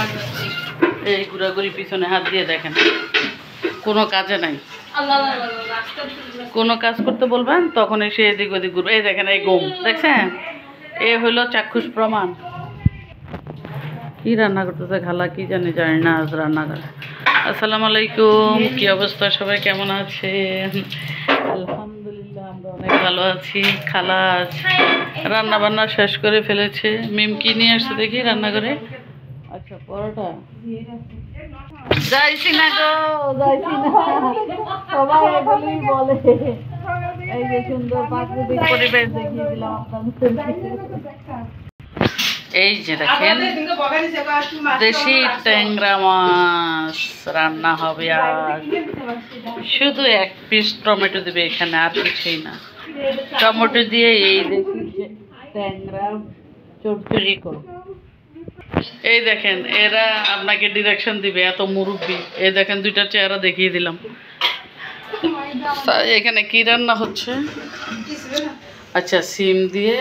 আর এই ঘোরাঘুরি পিছনে হাত দিয়ে দেখেন, কোনো কাজে নাই। কোনো কাজ করতে বলবেন তখন এসে এদিক ওদিক ঘুরবে। এই দেখেন এই ঘুম দেখছেন, এ হইল চাক্ষুষ প্রমাণ। কি রান্না করতেছে খালা কি জানি না আজ রান্না করে। আসসালামু আলাইকুম, কি অবস্থা সবাই, কেমন আছে? আলহামদুলিল্লাহ আমরা অনেক ভালো আছি। খালা আজ রান্না বান্না শেষ করে ফেলেছে। মিম কি নিয়ে আসছে দেখি রান্না করে। আচ্ছা পরোটা। যাইছি না গো, যাইছি না, সবাই এগুলোই বলে। এই যে সুন্দর প্রাকৃতিক পরিবেশ দেখিয়ে দিলাম আপনাদের। এই যে দেখেন দেশি ট্যাংরা মাছ রান্না হবে আর শুধু এক পিস টমেটো দেবে এখানে, আর কিছুই না। টমেটো দিয়ে এই দেশি ট্যাংরা চচ্চড়ি করব। এই দেখেন এরা আপনাকে ডিরেকশন দিবে, এত মুরব্বি। এই দেখেন দুইটা চেহারা দেখিয়ে দিলাম। এখানে কি রান্না হচ্ছে? আচ্ছা সিম দিয়ে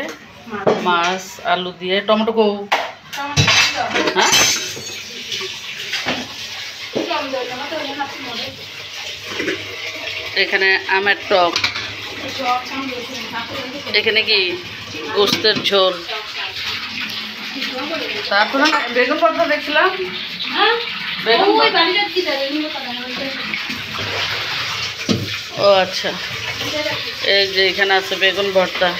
মাছ, আলু দিয়ে টমেটো কো, হ্যাঁ এখানে আমের টক, এখানে কি গোস্তের ঝোল। তারপরে বেগুন ভর্তা দেখছিলাম, ও আচ্ছা এই যে এখানে আছে বেগুন ভর্তা।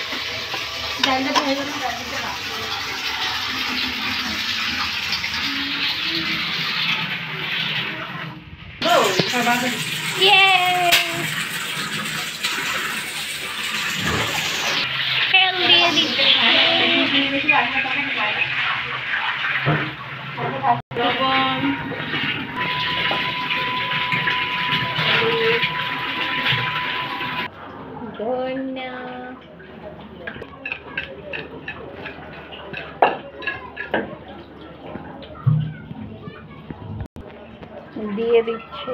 দিয়ে দিচ্ছে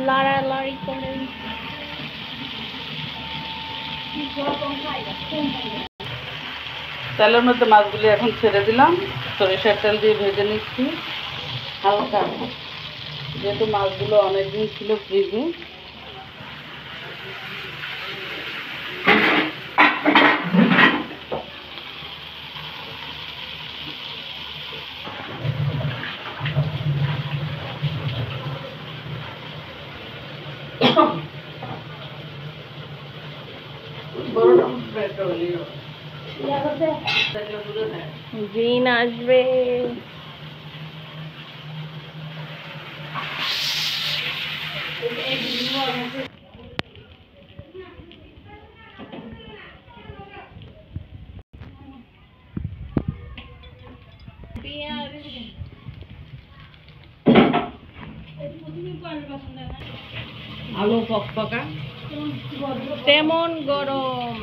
লড়ালড়ি করে। তেলের মধ্যে মাছগুলি এখন ছেড়ে দিলাম, সরিষার তেল দিয়ে ভেজে নিচ্ছি হালকা, যেহেতু মাছগুলো অনেকদিন ছিল ফ্রিজে। জিন আসবে। আলু পকপকা তেমন গরম।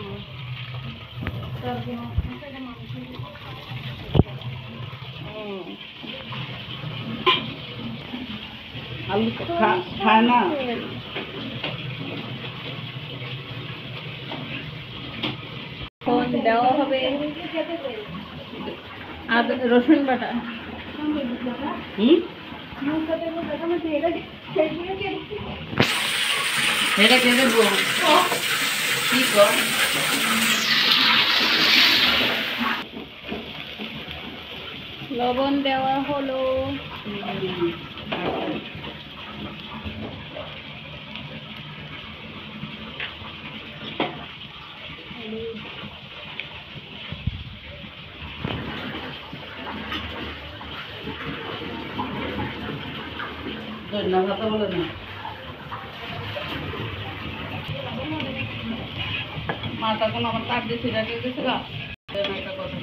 আলু খায় না। দেওয়া হবে রসুন বাটা। এটা কে দেবো কি কর? লবণ দেওয়া হলো। ধন্যবাদ বলে না, মাথা কোনো আমার তার দিয়ে ছিঁড়া দিয়ে গেছে গা। একটা কথা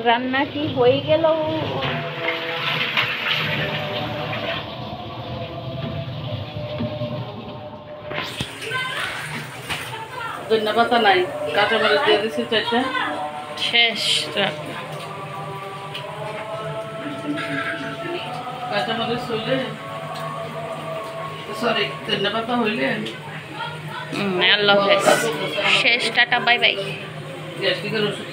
রান্না কি হয়ে গেল? ধনিয়া পাতা নাই, কাঁচামরিচ দিয়ে দিচ্ছি 4টা। শেষ। কাঁচামরিচ হইলে, সরি, ধনিয়া পাতা হইলে আল্লাহ হাফেজ। শেষ, টাটা, বাই বাই। গ্যাস্ট্রিকের ওষুধ